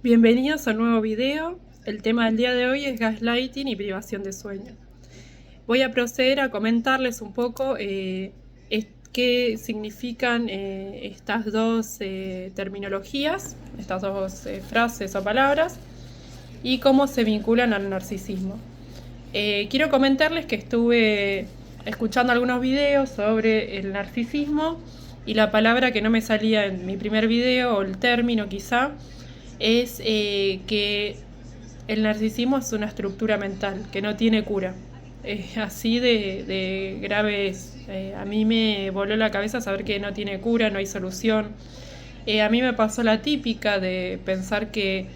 Bienvenidos a un nuevo video. El tema del día de hoy es gaslighting y privación de sueño. Voy a proceder a comentarles un poco qué significan estas dos terminologías, estas dos frases o palabras, y cómo se vinculan al narcisismo. Quiero comentarles que estuve escuchando algunos videos sobre el narcisismo y la palabra que no me salía en mi primer video, o el término quizá, es que el narcisismo es una estructura mental que no tiene cura. Así de grave es. A mí me voló la cabeza saber que no tiene cura, no hay solución. A mí me pasó la típica de pensar que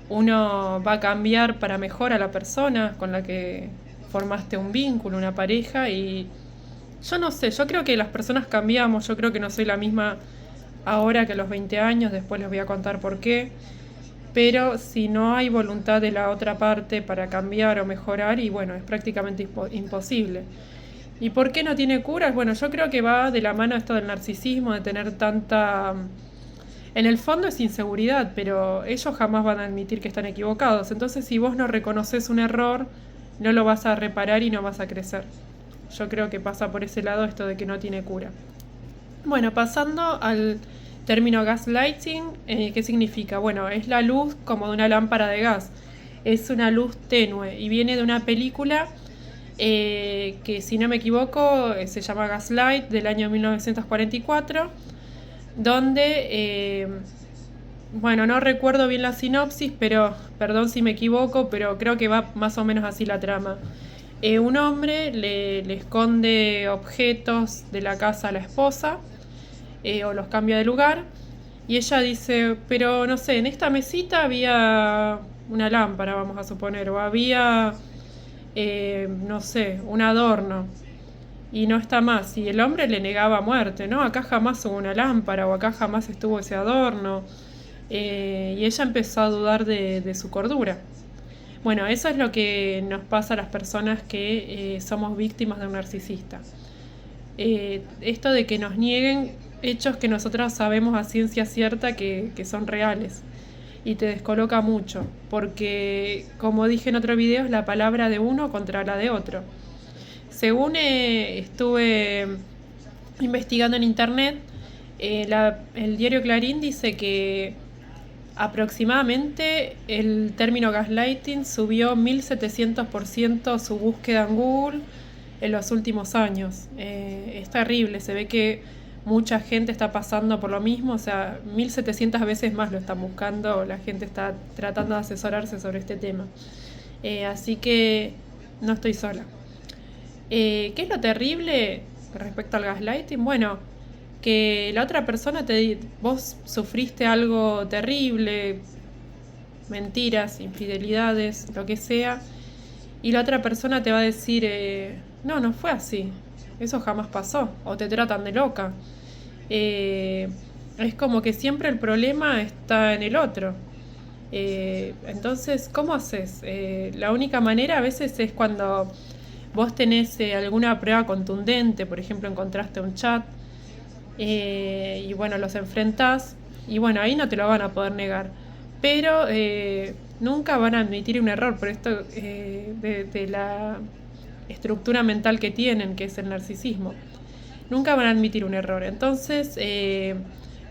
uno va a cambiar para mejor a la persona con la que formaste un vínculo, una pareja, y yo no sé, yo creo que las personas cambiamos, yo creo que no soy la misma ahora que a los 20 años, después les voy a contar por qué, pero si no hay voluntad de la otra parte para cambiar o mejorar, y bueno, es prácticamente imposible. ¿Y por qué no tiene curas? Bueno, yo creo que va de la mano esto del narcisismo, de tener tanta... En el fondo es inseguridad, pero ellos jamás van a admitir que están equivocados. Entonces, si vos no reconoces un error, no lo vas a reparar y no vas a crecer. Yo creo que pasa por ese lado esto de que no tiene cura. Bueno, pasando al término gaslighting, ¿qué significa? Bueno, es la luz como de una lámpara de gas. Es una luz tenue y viene de una película que, si no me equivoco, se llama Gaslight, del año 1944, donde, bueno, no recuerdo bien la sinopsis, pero perdón si me equivoco, pero creo que va más o menos así la trama. Un hombre le esconde objetos de la casa a la esposa, o los cambia de lugar, y ella dice, pero no sé, en esta mesita había una lámpara, vamos a suponer, o había, no sé, un adorno, y no está más. Y el hombre le negaba muerte, ¿no? Acá jamás hubo una lámpara, o acá jamás estuvo ese adorno. Y ella empezó a dudar de su cordura. Bueno, eso es lo que nos pasa a las personas que somos víctimas de un narcisista. Esto de que nos nieguen hechos que nosotros sabemos a ciencia cierta que son reales. Y te descoloca mucho, porque, como dije en otro video, es la palabra de uno contra la de otro. Según estuve investigando en internet, el diario Clarín dice que aproximadamente el término gaslighting subió 1700% su búsqueda en Google en los últimos años. Es terrible, se ve que mucha gente está pasando por lo mismo, o sea, 1700 veces más lo están buscando, la gente está tratando de asesorarse sobre este tema. Así que no estoy sola. ¿Qué es lo terrible respecto al gaslighting? Bueno, que la otra persona vos sufriste algo terrible, mentiras, infidelidades, lo que sea, y la otra persona te va a decir, no, no fue así, eso jamás pasó, o te tratan de loca. Es como que siempre el problema está en el otro. Entonces, ¿cómo haces? La única manera a veces es cuando vos tenés alguna prueba contundente, por ejemplo, encontraste un chat, y bueno, los enfrentás, y bueno, ahí no te lo van a poder negar, pero nunca van a admitir un error por esto de la estructura mental que tienen, que es el narcisismo. Nunca van a admitir un error. Entonces,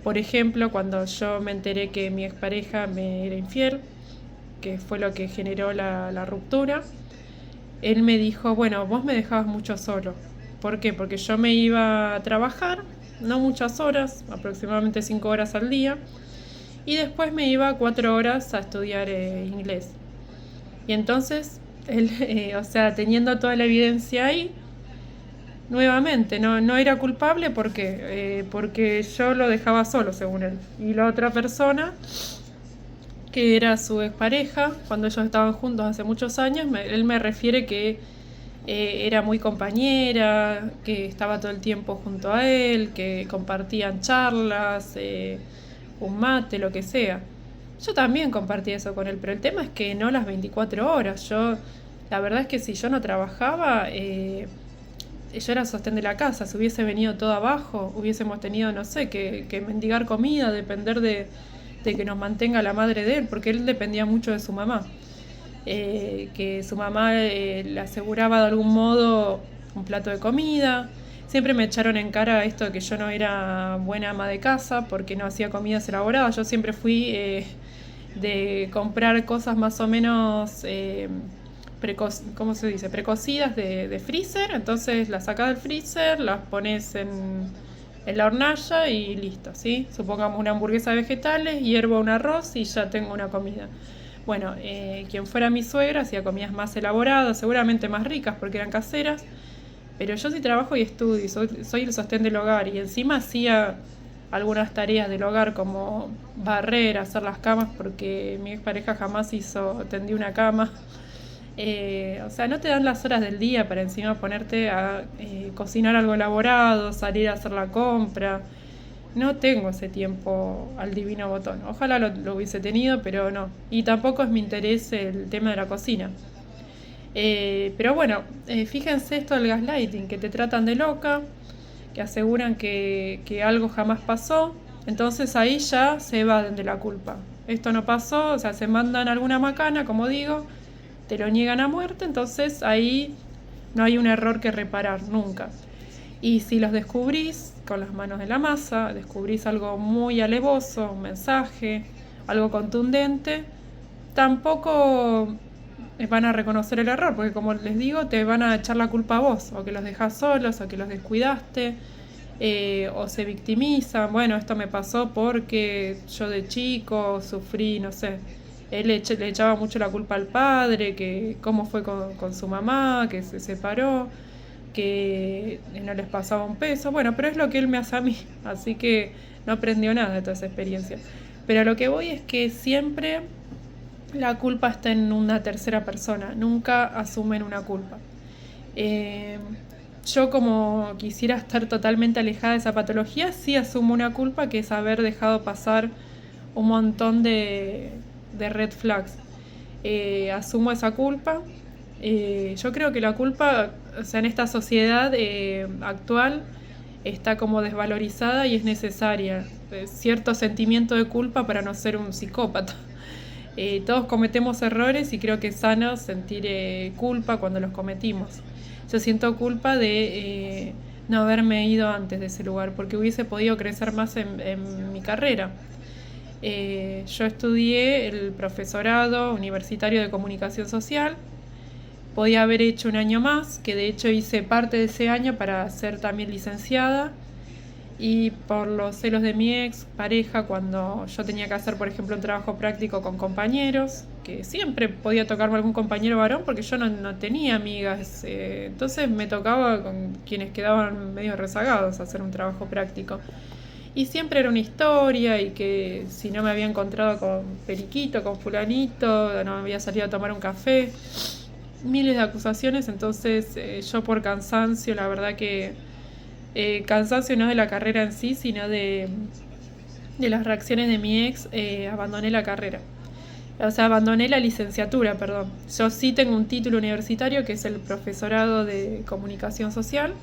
por ejemplo, cuando yo me enteré que mi expareja me era infiel, que fue lo que generó la ruptura, él me dijo, bueno, vos me dejabas mucho solo. ¿Por qué? Porque yo me iba a trabajar, no muchas horas, aproximadamente 5 horas al día, y después me iba 4 horas a estudiar inglés. Y entonces, él, o sea, teniendo toda la evidencia ahí, nuevamente, no era culpable porque yo lo dejaba solo, según él. Y la otra persona, que era su expareja, cuando ellos estaban juntos hace muchos años, él me refiere que era muy compañera, que estaba todo el tiempo junto a él, que compartían charlas, un mate, lo que sea. Yo también compartí eso con él, pero el tema es que no las 24 horas. La verdad es que si yo no trabajaba, yo era sostén de la casa. Si hubiese venido todo abajo, hubiésemos tenido, no sé, que mendigar comida, depender de de que nos mantenga la madre de él, porque él dependía mucho de su mamá. Que su mamá le aseguraba de algún modo un plato de comida. Siempre me echaron en cara esto de que yo no era buena ama de casa porque no hacía comidas elaboradas. Yo siempre fui de comprar cosas más o menos, ¿cómo se dice? Precocidas de freezer. Entonces las sacas del freezer, las pones en la hornalla y listo, ¿sí? Supongamos una hamburguesa de vegetales, hiervo un arroz y ya tengo una comida. Bueno, quien fuera mi suegra hacía comidas más elaboradas, seguramente más ricas porque eran caseras, pero yo sí trabajo y estudio, soy el sostén del hogar y encima hacía algunas tareas del hogar como barrer, hacer las camas, porque mi expareja jamás tendió una cama. O sea, no te dan las horas del día para encima ponerte a cocinar algo elaborado, salir a hacer la compra. No tengo ese tiempo al divino botón. Ojalá lo hubiese tenido, pero no. Y tampoco es mi interés el tema de la cocina. Pero bueno, fíjense esto del gaslighting, que te tratan de loca, que aseguran que algo jamás pasó. Entonces ahí ya se evaden de la culpa. Esto no pasó, o sea, se mandan alguna macana, como digo, te lo niegan a muerte, entonces ahí no hay un error que reparar nunca. Y si los descubrís con las manos en la masa, descubrís algo muy alevoso, un mensaje, algo contundente, tampoco van a reconocer el error, porque como les digo, te van a echar la culpa a vos, o que los dejás solos, o que los descuidaste, o se victimizan. Bueno, esto me pasó porque yo de chico sufrí, no sé. Él le echaba mucho la culpa al padre, que cómo fue con su mamá, que se separó, que no les pasaba un peso. Bueno, pero es lo que él me hace a mí, así que no aprendió nada de toda esa experiencia. Pero a lo que voy es que siempre la culpa está en una tercera persona, nunca asumen una culpa. Yo, como quisiera estar totalmente alejada de esa patología, sí asumo una culpa, que es haber dejado pasar un montón de red flags. Asumo esa culpa. Yo creo que la culpa, o sea, en esta sociedad actual, está como desvalorizada y es necesaria. Cierto sentimiento de culpa para no ser un psicópata. Todos cometemos errores y creo que es sano sentir culpa cuando los cometimos. Yo siento culpa de no haberme ido antes de ese lugar, porque hubiese podido crecer más en mi carrera. Yo estudié el profesorado universitario de comunicación social. Podía haber hecho un año más, que de hecho hice parte de ese año para ser también licenciada. Y por los celos de mi ex pareja, cuando yo tenía que hacer, por ejemplo, un trabajo práctico con compañeros, que siempre podía tocarme algún compañero varón porque yo no tenía amigas, entonces me tocaba con quienes quedaban medio rezagados hacer un trabajo práctico. Y siempre era una historia, y que si no me había encontrado con Periquito, con fulanito, no me había salido a tomar un café, miles de acusaciones. Entonces yo, por cansancio, la verdad que cansancio no de la carrera en sí, sino de las reacciones de mi ex, abandoné la carrera. O sea, abandoné la licenciatura, perdón. Yo sí tengo un título universitario, que es el profesorado de comunicación social,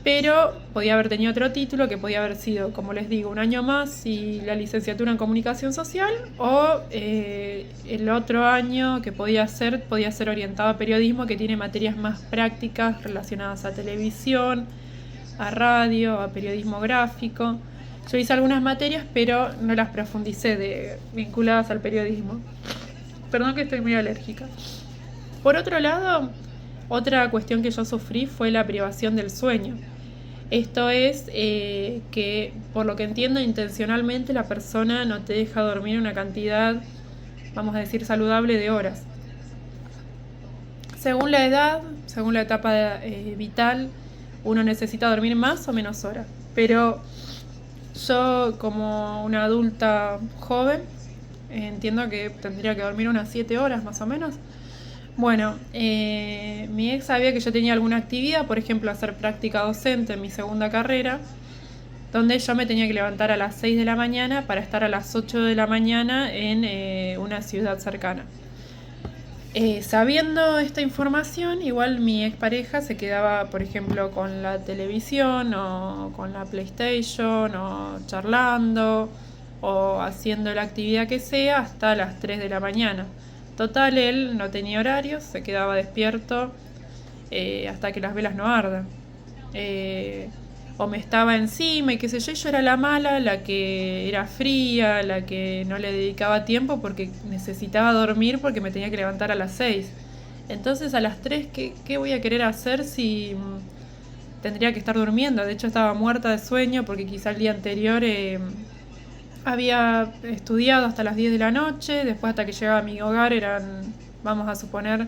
pero podía haber tenido otro título, que podía haber sido, como les digo, un año más y la licenciatura en comunicación social, o el otro año que podía ser orientado a periodismo, que tiene materias más prácticas relacionadas a televisión, a radio, a periodismo gráfico. Yo hice algunas materias, pero no las profundicé vinculadas al periodismo. Perdón que estoy muy alérgica. Por otro lado, otra cuestión que yo sufrí fue la privación del sueño. Esto es que, por lo que entiendo, intencionalmente la persona no te deja dormir una cantidad, vamos a decir, saludable de horas. Según la edad, según la etapa vital, uno necesita dormir más o menos horas. Pero yo, como una adulta joven, entiendo que tendría que dormir unas 7 horas más o menos. Bueno, mi ex sabía que yo tenía alguna actividad, por ejemplo, hacer práctica docente en mi segunda carrera, donde yo me tenía que levantar a las 6 de la mañana para estar a las 8 de la mañana en una ciudad cercana. Sabiendo esta información, igual mi expareja se quedaba, por ejemplo, con la televisión o con la PlayStation o charlando o haciendo la actividad que sea hasta las 3 de la mañana. Total, él no tenía horarios, se quedaba despierto hasta que las velas no ardan. O me estaba encima y qué sé yo, y yo era la mala, la que era fría, la que no le dedicaba tiempo porque necesitaba dormir porque me tenía que levantar a las 6. Entonces a las 3, ¿qué voy a querer hacer si tendría que estar durmiendo? De hecho estaba muerta de sueño porque quizá el día anterior había estudiado hasta las 10 de la noche, después hasta que llegaba a mi hogar eran, vamos a suponer,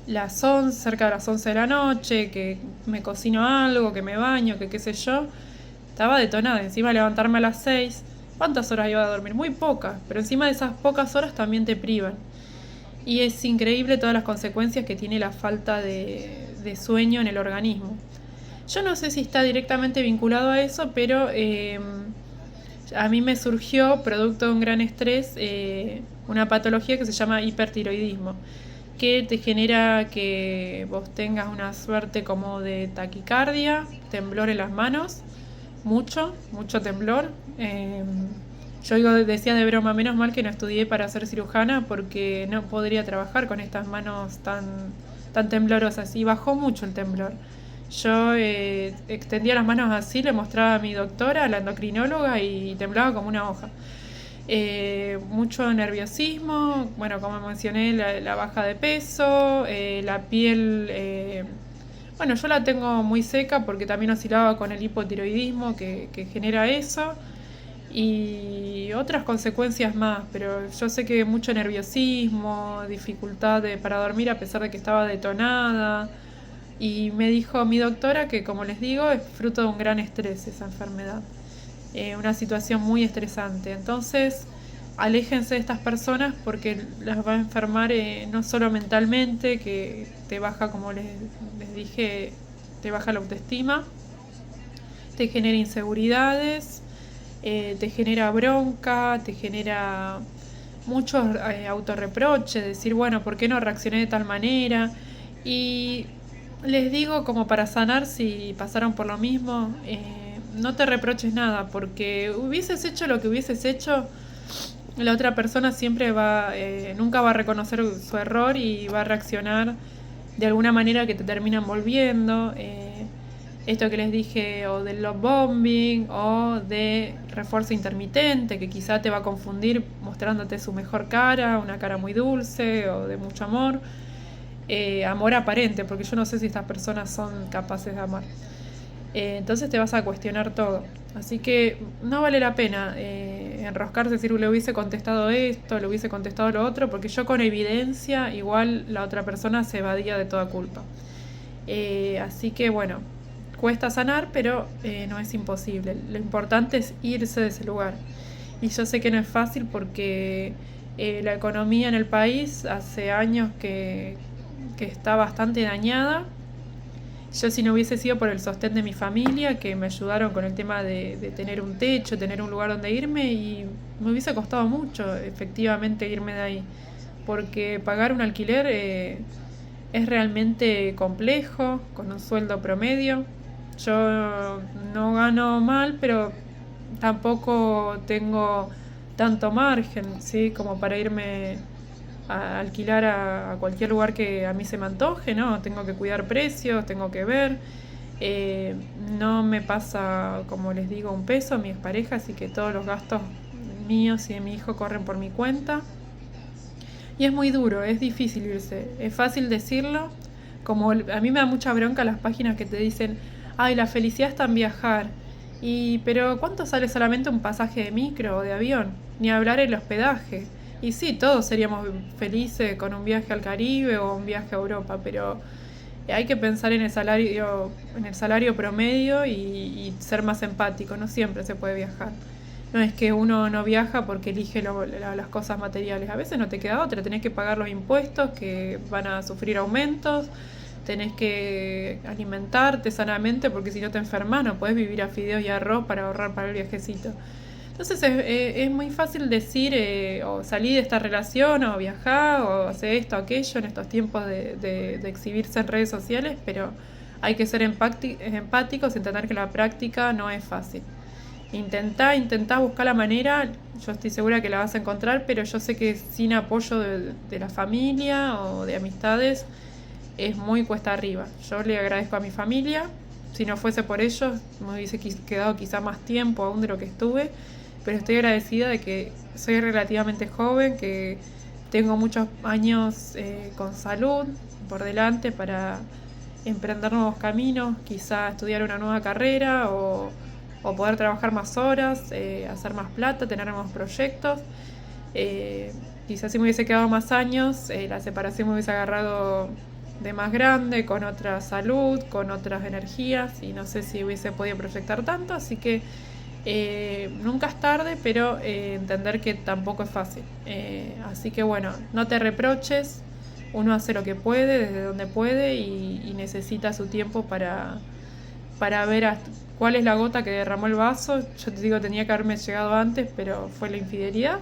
las 11, cerca de las 11 de la noche, que me cocino algo, que me baño, que qué sé yo. Estaba detonada, encima levantarme a las 6. ¿Cuántas horas iba a dormir? Muy pocas, pero encima de esas pocas horas también te privan. Y es increíble todas las consecuencias que tiene la falta de sueño en el organismo. Yo no sé si está directamente vinculado a eso, pero a mí me surgió, producto de un gran estrés, una patología que se llama hipertiroidismo, que te genera que vos tengas una suerte como de taquicardia, temblor en las manos, mucho temblor. Yo decía de broma, menos mal que no estudié para ser cirujana porque no podría trabajar con estas manos tan temblorosas. Y bajó mucho el temblor. Yo extendía las manos así, le mostraba a mi doctora, a la endocrinóloga, y temblaba como una hoja. Mucho nerviosismo, bueno, como mencioné, la baja de peso, la piel, bueno, yo la tengo muy seca porque también oscilaba con el hipotiroidismo que genera eso, y otras consecuencias más, pero yo sé que mucho nerviosismo, dificultad para dormir a pesar de que estaba detonada. Y me dijo mi doctora que, como les digo, es fruto de un gran estrés esa enfermedad, una situación muy estresante. Entonces, aléjense de estas personas porque las va a enfermar no solo mentalmente, que te baja, como les dije, te baja la autoestima, te genera inseguridades, te genera bronca, te genera muchos autorreproches, decir, bueno, ¿por qué no reaccioné de tal manera? Y les digo, como para sanar si pasaron por lo mismo, no te reproches nada, porque hubieses hecho lo que hubieses hecho, la otra persona siempre nunca va a reconocer su error y va a reaccionar de alguna manera que te termina envolviendo. Esto que les dije, o del love bombing, o de refuerzo intermitente, que quizá te va a confundir mostrándote su mejor cara, una cara muy dulce o de mucho amor. Amor aparente, porque yo no sé si estas personas son capaces de amar. Entonces te vas a cuestionar todo. Así que no vale la pena enroscarse, decir, le hubiese contestado esto, le hubiese contestado lo otro, porque yo con evidencia igual la otra persona se evadía de toda culpa. Así que bueno, cuesta sanar, pero no es imposible. Lo importante es irse de ese lugar. Y yo sé que no es fácil porque la economía en el país hace años que está bastante dañada. Yo, si no hubiese sido por el sostén de mi familia, que me ayudaron con el tema de tener un techo, tener un lugar donde irme, y me hubiese costado mucho efectivamente irme de ahí, porque pagar un alquiler es realmente complejo, con un sueldo promedio. Yo no gano mal, pero tampoco tengo tanto margen, ¿sí?, como para irme a alquilar a cualquier lugar que a mí se me antoje, ¿no? Tengo que cuidar precios, tengo que ver. No me pasa, como les digo, un peso a mi expareja, así que todos los gastos míos y de mi hijo corren por mi cuenta. Y es muy duro, es difícil irse. Es fácil decirlo, como a mí me da mucha bronca las páginas que te dicen, ay, la felicidad está en viajar. Pero ¿cuánto sale solamente un pasaje de micro o de avión? Ni hablar el hospedaje. Y sí, todos seríamos felices con un viaje al Caribe o un viaje a Europa, pero hay que pensar en el salario promedio y ser más empático. No siempre se puede viajar. No es que uno no viaja porque elige las cosas materiales. A veces no te queda otra, tenés que pagar los impuestos que van a sufrir aumentos, tenés que alimentarte sanamente porque si no te enfermas no podés vivir a fideos y arroz para ahorrar para el viajecito. Entonces es muy fácil decir o salir de esta relación o viajar o hacer esto o aquello en estos tiempos de exhibirse en redes sociales, pero hay que ser empáticos y entender que la práctica no es fácil. intentá buscar la manera. Yo estoy segura que la vas a encontrar, pero yo sé que sin apoyo de la familia o de amistades es muy cuesta arriba. Yo le agradezco a mi familia. Si no fuese por ellos, me hubiese quedado quizá más tiempo aún de lo que estuve, pero estoy agradecida de que soy relativamente joven, que tengo muchos años con salud por delante para emprender nuevos caminos, quizá estudiar una nueva carrera o poder trabajar más horas, hacer más plata, tener nuevos proyectos. Quizás si me hubiese quedado más años, la separación me hubiese agarrado de más grande, con otra salud, con otras energías, y no sé si hubiese podido proyectar tanto, así que nunca es tarde, pero entender que tampoco es fácil. Así que bueno, no te reproches, uno hace lo que puede, desde donde puede, y necesita su tiempo para ver cuál es la gota que derramó el vaso. Yo te digo, tenía que haberme llegado antes, pero fue la infidelidad.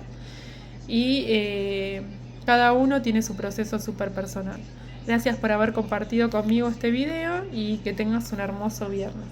Y cada uno tiene su proceso súper personal. Gracias por haber compartido conmigo este video y que tengas un hermoso viernes.